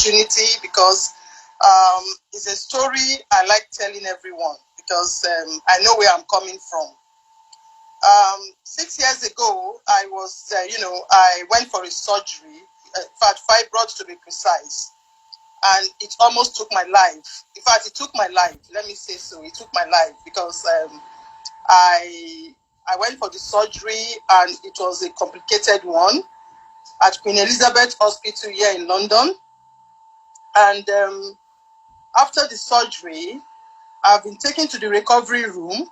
opportunity because it's a story I like telling everyone because I know where I'm coming from. 6 years ago, I was, I went for a surgery, in fact, fibroids to be precise, and it almost took my life. In fact, it took my life. Let me say so. It took my life because I went for the surgery and it was a complicated one at Queen Elizabeth Hospital here in London. And after the surgery, I've been taken to the recovery room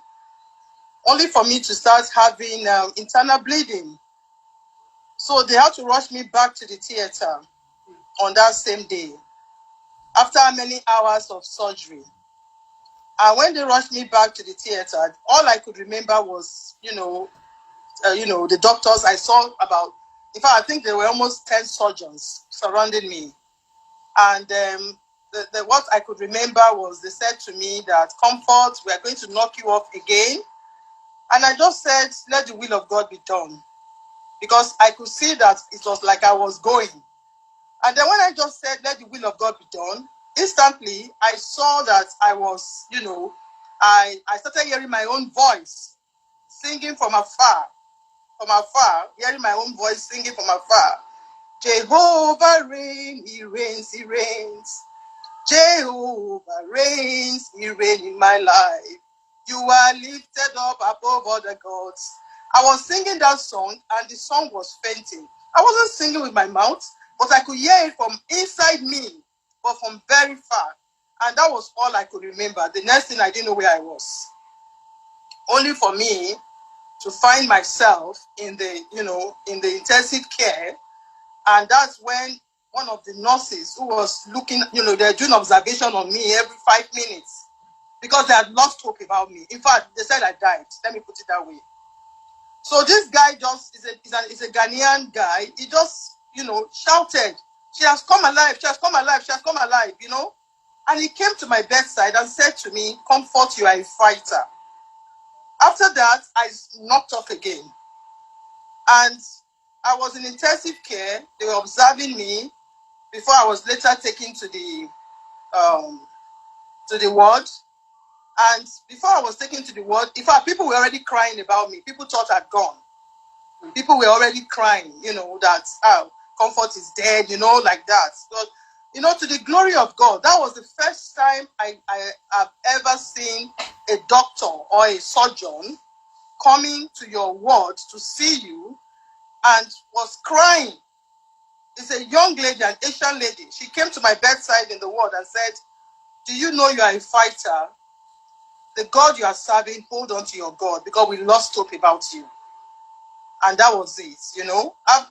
only for me to start having internal bleeding. So they had to rush me back to the theater on that same day after many hours of surgery. And when they rushed me back to the theater, all I could remember was, the doctors. I saw about, in fact, I think there were almost 10 surgeons surrounding me. And what I could remember was they said to me that, "Comfort, we are going to knock you off again." And I just said, "Let the will of God be done." Because I could see that it was like I was going. And then when I just said, "Let the will of God be done," instantly I saw that I was, I started hearing my own voice singing from afar, hearing my own voice singing from afar. Jehovah reigns, he reigns, he reigns. Jehovah reigns, he reigns in my life. You are lifted up above all the gods. I was singing that song and the song was fainting. I wasn't singing with my mouth, but I could hear it from inside me, but from very far. And that was all I could remember. The next thing, I didn't know where I was. Only for me to find myself in the intensive care. And that's when one of the nurses who was looking, they're doing observation on me every 5 minutes because they had lost hope about me. In fact, they said I died. Let me put it that way. So this guy just is a Ghanaian guy. He just, shouted, "She has come alive, she has come alive, she has come alive," And he came to my bedside and said to me, "Comfort, you are a fighter." After that, I knocked off again. And I was in intensive care. They were observing me before I was later taken to the ward. And before I was taken to the ward, in fact, people were already crying about me. People thought I'd gone. People were already crying, that Comfort is dead, like that. So, to the glory of God, that was the first time I have ever seen a doctor or a surgeon coming to your ward to see you and was crying. It's a young lady, an Asian lady. She came to my bedside in the ward and said, "Do you know you are a fighter? The God you are serving, hold on to your God because we lost hope about you." And that was it,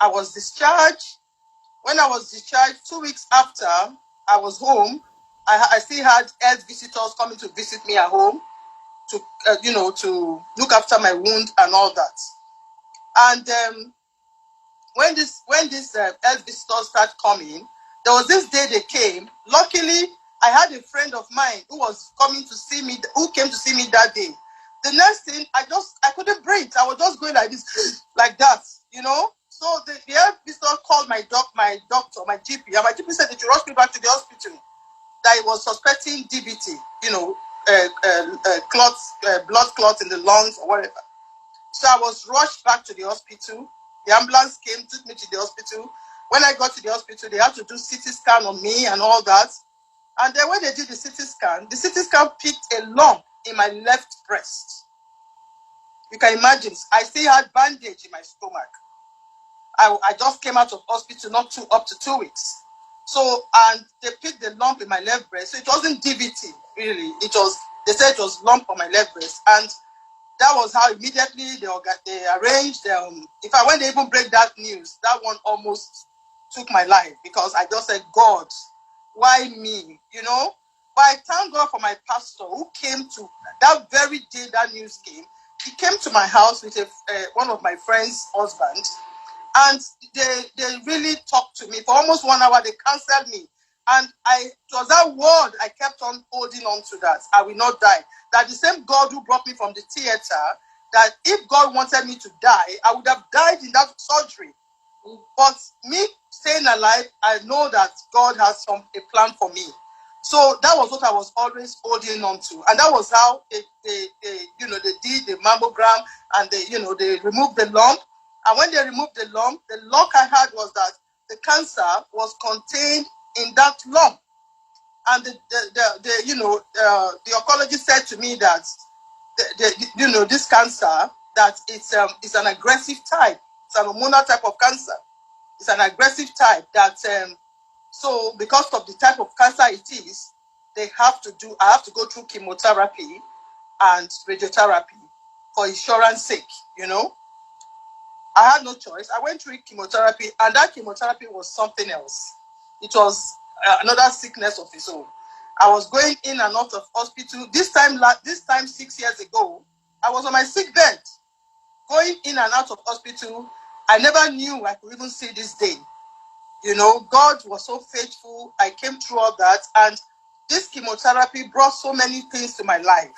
I was discharged. When I was discharged, 2 weeks after I was home, I still had health visitors coming to visit me at home to, to look after my wound and all that. And when this health visitors started coming, there was this day they came. Luckily, I had a friend of mine who was coming to see me, who came to see me that day. The next thing, I couldn't breathe. I was just going like this, like that, So the health visitor called my doctor, my GP, and my GP said that you rush me back to the hospital. That he was suspecting DBT, blood clots in the lungs or whatever. So I was rushed back to the hospital. The ambulance came, took me to the hospital. When I got to the hospital, they had to do CT scan on me and all that. And then when they did the CT scan picked a lump in my left breast. You can imagine, I still had bandage in my stomach. I just came out of hospital up to 2 weeks. So, and they picked the lump in my left breast. So it wasn't DVT, really. They said it was lump on my left breast. And that was how immediately they arranged. In fact, when they even break that news, that one almost took my life because I just said, "God, why me?" But I thank God for my pastor who came to that very day that news came. He came to my house with one of my friend's husband, and they really talked to me for almost 1 hour. They counseled me, and it was that word I kept on holding on to, that I will not die. That the same God who brought me from the theater, that if God wanted me to die, I would have died in that surgery. But me staying alive, I know that God has a plan for me. So that was what I was always holding on to, and that was how they did the mammogram, and they removed the lump. And when they removed the lump, the luck I had was that the cancer was contained in that lump. And the oncologist said to me that this cancer, that it's an aggressive type. It's an hormonal type of cancer. It's an aggressive type that so because of the type of cancer it is, I have to go through chemotherapy and radiotherapy for insurance sake, I had no choice. I went through chemotherapy, and that chemotherapy was something else. It was another sickness of its own. I was going in and out of hospital. This time 6 years ago, I was on my sick bed, going in and out of hospital. I never knew I could even see this day. God was so faithful. I came through all that, and this chemotherapy brought so many things to my life.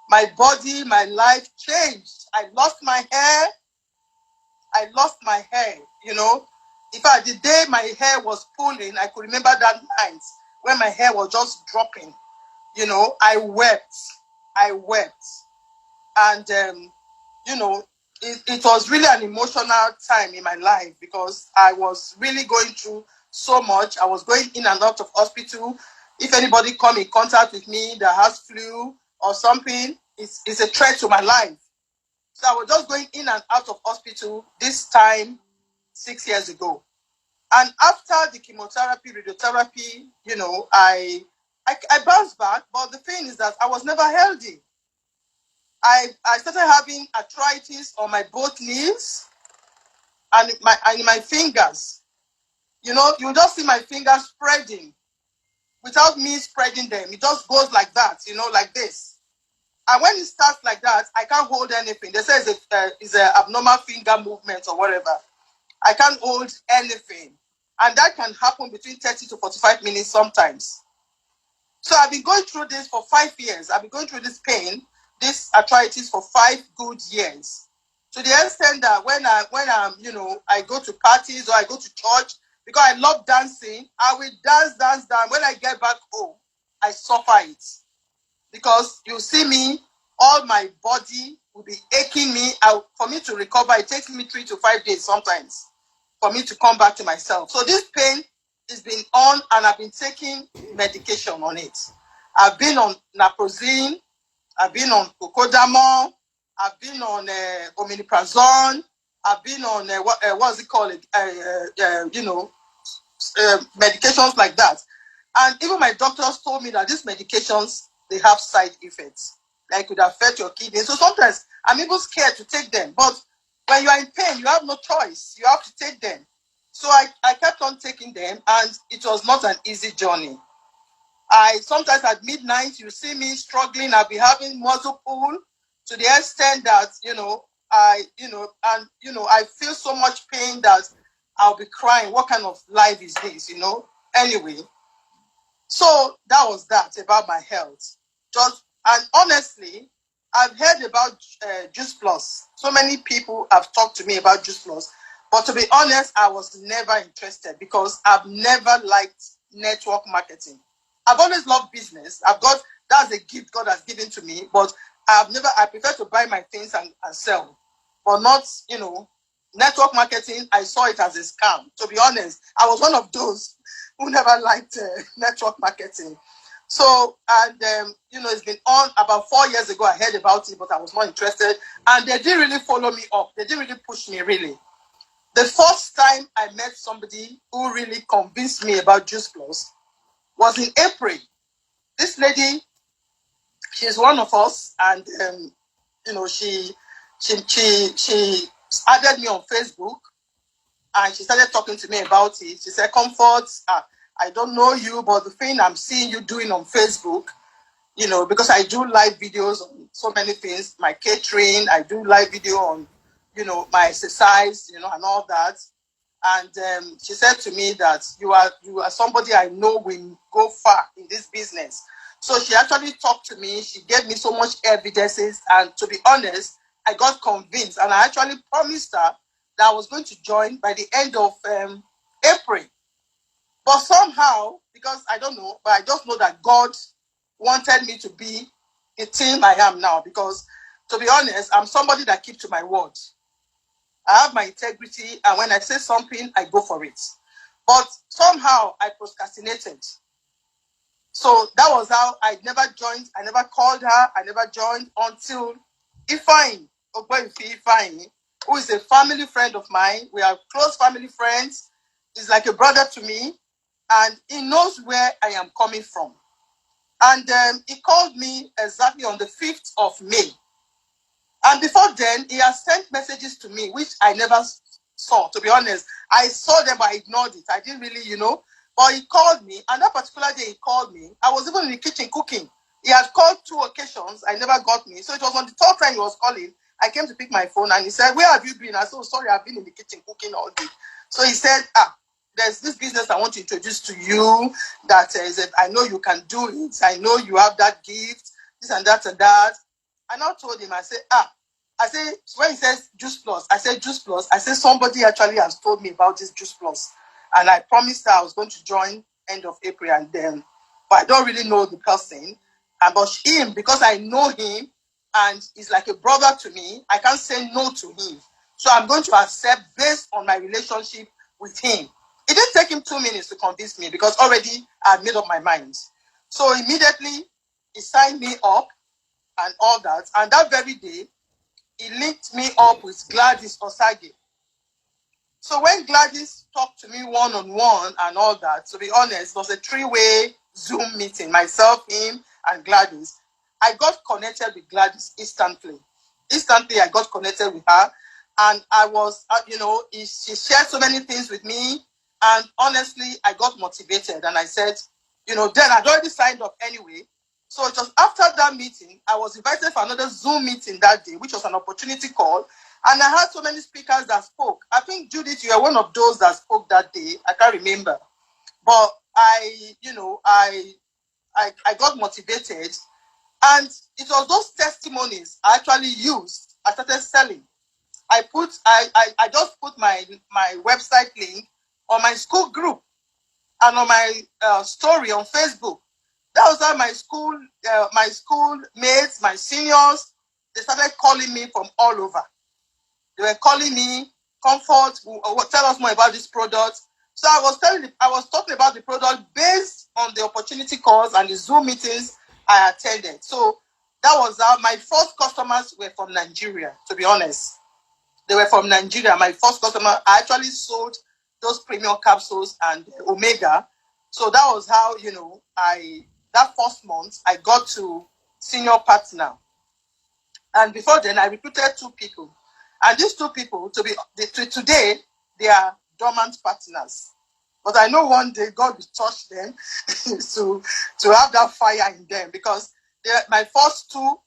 My body, my life changed. I lost my hair. In fact, the day my hair was pulling, I could remember that night when my hair was just dropping. I wept. And, it was really an emotional time in my life, because I was really going through so much. I was going in and out of hospital. If anybody come in contact with me that has flu or something, it's a threat to my life. So I was just going in and out of hospital this time 6 years ago. And after the chemotherapy, radiotherapy, I bounced back. But the thing is that I was never healthy. I started having arthritis on my both knees and my fingers. You just see my fingers spreading without me spreading them. It just goes like that, like this. And when it starts like that, I can't hold anything. They say it's an abnormal finger movement or whatever. I can't hold anything. And that can happen between 30 to 45 minutes sometimes. So I've been going through this for 5 years. I've been going through this pain, this arthritis for 5 good years. To the extent that when I go to parties or I go to church, because I love dancing, I will dance. When I get back home, I suffer it. Because you see me, all my body will be aching me. For me to recover, it takes me 3 to 5 days sometimes for me to come back to myself. So this pain has been on, and I've been taking medication on it. I've been on naproxen, I've been on cocodamol, I've been on omeprazole, I've been on what's it called? Medications like that. And even my doctors told me that these medications, they have side effects. Like could affect your kidney. So sometimes I'm even scared to take them. But when you are in pain, you have no choice. You have to take them. So I kept on taking them, and it was not an easy journey. Sometimes at midnight, you see me struggling. I'll be having muscle pull to the extent that, I feel so much pain that I'll be crying. What kind of life is this, Anyway, so that was that about my health. And honestly, I've heard about Juice Plus. So many people have talked to me about Juice Plus. But to be honest, I was never interested, because I've never liked network marketing. I've always loved business. That's a gift God has given to me. But I prefer to buy my things and sell. But not, network marketing, I saw it as a scam. To be honest, I was one of those who never liked network marketing. So, and, it's been on about 4 years ago. I heard about it, but I was not interested. And they didn't really follow me up. They didn't really push me, really. The first time I met somebody who really convinced me about Juice Plus was in April. This lady, she's one of us, and, she added me on Facebook, and she started talking to me about it. She said, Comfort, I don't know you, but the thing I'm seeing you doing on Facebook, because I do live videos on so many things, my catering, I do live video on, my exercise, and all that. And she said to me that you are somebody I know will go far in this business. So she actually talked to me. She gave me so much evidences. And to be honest, I got convinced. And I actually promised her that I was going to join by the end of April. But somehow, because I don't know, but I just know that God wanted me to be the team I am now. Because, to be honest, I'm somebody that keeps to my word. I have my integrity, and when I say something, I go for it. But somehow, I procrastinated. So that was how I never joined. I never called her. I never joined until Ifeanyi, Ifeanyi, who is a family friend of mine. We are close family friends. He's like a brother to me, and he knows where I am coming from. And he called me exactly on the 5th of May. And before then, he has sent messages to me, which I never saw, to be honest. I saw them, but I ignored it. I didn't really, But he called me, and that particular day he called me. I was even in the kitchen cooking. He had called 2 occasions. I never got me. So it was on the 3rd time he was calling. I came to pick my phone, and he said, "Where have you been?" I said, "Oh, sorry, I've been in the kitchen cooking all day." So he said, "There's this business I want to introduce to you that I know you can do it. I know you have that gift, this and that and that." And I told him, I said, when he says Juice Plus, I said Juice Plus. I said somebody actually has told me about this Juice Plus. And I promised her I was going to join end of April, and then, but I don't really know the person. But him, because I know him and he's like a brother to me, I can't say no to him. So I'm going to accept based on my relationship with him. It didn't take him 2 minutes to convince me because already I had made up my mind. So immediately he signed me up and all that. And that very day, he linked me up with Gladys Osage. So when Gladys talked to me one-on-one and all that, to be honest, it was a 3-way Zoom meeting, myself, him, and Gladys. I got connected with Gladys instantly. Instantly, I got connected with her. And I was, she shared so many things with me. And honestly, I got motivated. And I said, then I'd already signed up anyway. So it was after that meeting, I was invited for another Zoom meeting that day, which was an opportunity call. And I had so many speakers that spoke. I think, Judith, you were one of those that spoke that day. I can't remember. But I got motivated. And it was those testimonies I actually used. I started selling. I just put my website link on my school group and on my story on Facebook. That was how my school mates, my seniors, they started calling me from all over. They were calling me, Comfort, tell us more about this product. So I was talking about the product based on the opportunity calls and the Zoom meetings I attended. So that was how my first customers were from Nigeria, to be honest. They were from Nigeria. My first customer, I actually sold those premium capsules and Omega. So that was how, that first month, I got to senior partner. And before then, I recruited 2 people. And these 2 people, today, they are dormant partners. But I know one day God will touch them to have that fire in them, because my first 2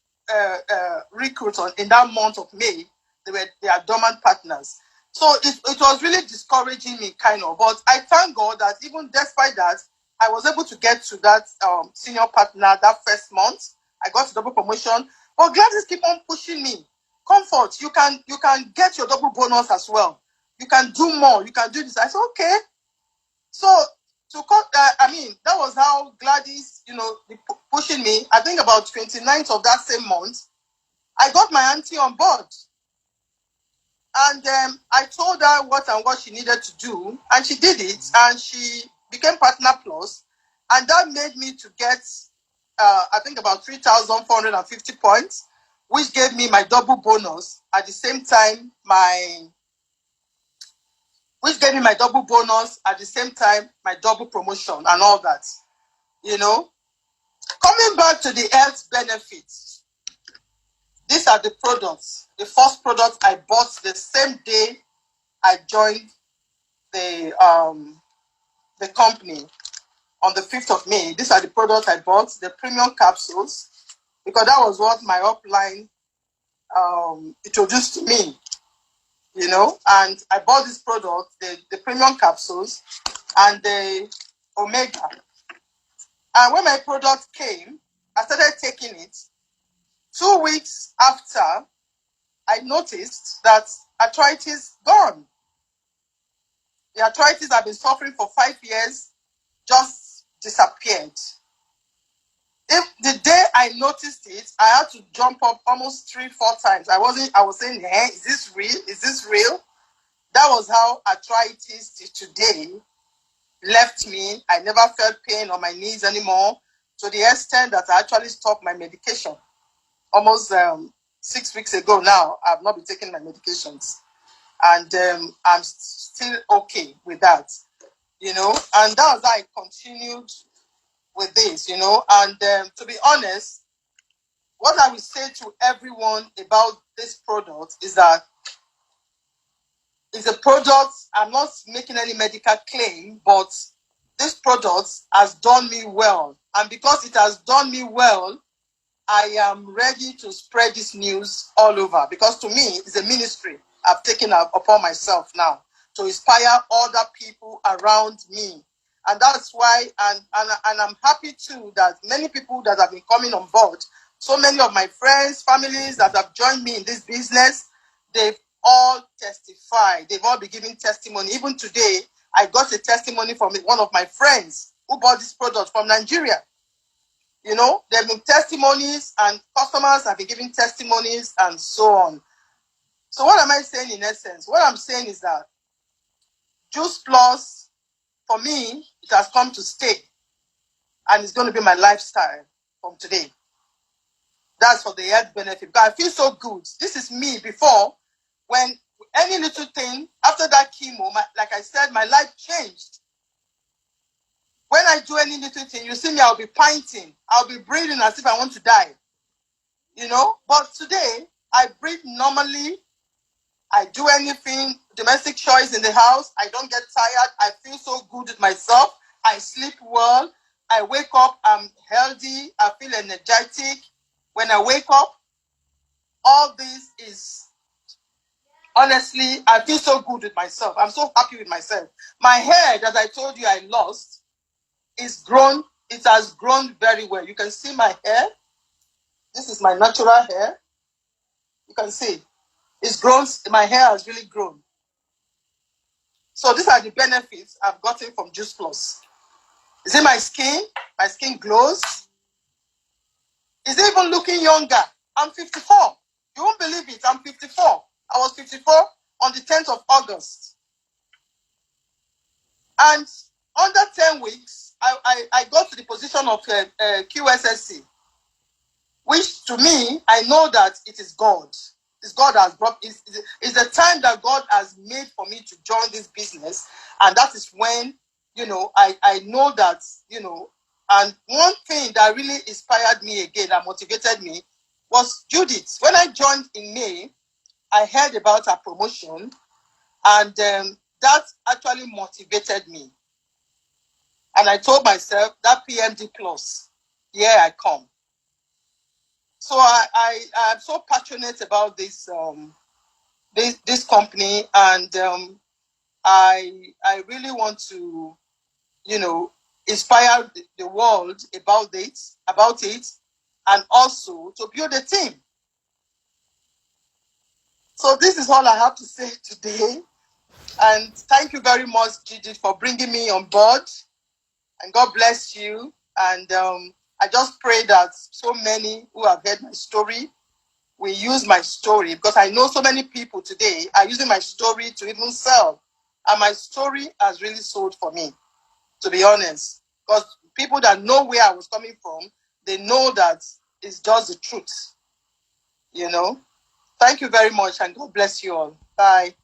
recruits in that month of May, they are dormant partners. So it was really discouraging me, kind of. But I thank God that even despite that, I was able to get to that senior partner that first month. I got a double promotion. But Gladys keep on pushing me. Comfort, you can get your double bonus as well. You can do more. You can do this. I said, okay. So that was how Gladys, pushing me. I think about 29th of that same month, I got my auntie on board. And I told her what she needed to do, and she did it, and she became Partner Plus, and that made me to get, I think, about 3,450 points, which gave me my double bonus. At the same time, my double promotion and all that. Coming back to the health benefits, these are the products. The first product I bought the same day I joined the company on the 5th of May. These are the products I bought, the premium capsules, because that was what my upline introduced to me, and I bought this product, the premium capsules and the Omega. And when my product came, I started taking it. 2 weeks after, I noticed that arthritis gone. The arthritis I've been suffering for 5 years just disappeared. If the day I noticed it, I had to jump up almost 3-4 times. I was saying, hey, is this real? Is this real? That was how arthritis today left me. I never felt pain on my knees anymore, to the extent that I actually stopped my medication. Almost 6 weeks ago now, I've not been taking my medications. And I'm still okay with that, and that was how I continued with this, and to be honest, what I will say to everyone about this product is that it's a product, I'm not making any medical claim, but this product has done me well. And because it has done me well, I am ready to spread this news all over, because to me, it's a ministry I've taken upon myself now to inspire other people around me. And that's why, and I'm happy too that many people that have been coming on board, so many of my friends, families that have joined me in this business, they've all testified. They've all been giving testimony. Even today, I got a testimony from one of my friends who bought this product from Nigeria. There have been testimonies, and customers have been giving testimonies, and so on. So what am I saying in essence? What I'm saying is that Juice Plus, for me, it has come to stay. And it's going to be my lifestyle from today. That's for the health benefit. Because I feel so good. This is me before, when any little thing, after that chemo, like I said, my life changed. When I do any little thing, you see me, I'll be pinting. I'll be breathing as if I want to die. But today, I breathe normally. I do anything, domestic chores in the house. I don't get tired. I feel so good with myself. I sleep well. I wake up, I'm healthy. I feel energetic. When I wake up, all this is, honestly, I feel so good with myself. I'm so happy with myself. My hair, as I told you I lost, is grown. It has grown very well. You can see my hair. This is my natural hair. You can see. It's grown. My hair has really grown. So these are the benefits I've gotten from Juice Plus. Is it my skin? My skin glows. Is it even looking younger? I'm 54. You won't believe it. I'm 54. I was 54 on the 10th of August. And under 10 weeks, I got to the position of QSSC, which to me, I know that it is God. It's God has brought, it's the time that God has made for me to join this business. And that is when, I know that, and one thing that really inspired me again, that motivated me, was Judith. When I joined in May, I heard about her promotion, and that actually motivated me. And I told myself, that PMD Plus, here I come. So I am so passionate about this this company, and I really want to, inspire the world about it, and also to build a team. So this is all I have to say today. And thank you very much, Gigi, for bringing me on board. And God bless you. And I just pray that so many who have heard my story will use my story, because I know so many people today are using my story to even sell. And my story has really sold for me, to be honest. Because people that know where I was coming from, they know that it's just the truth. Thank you very much, and God bless you all. Bye.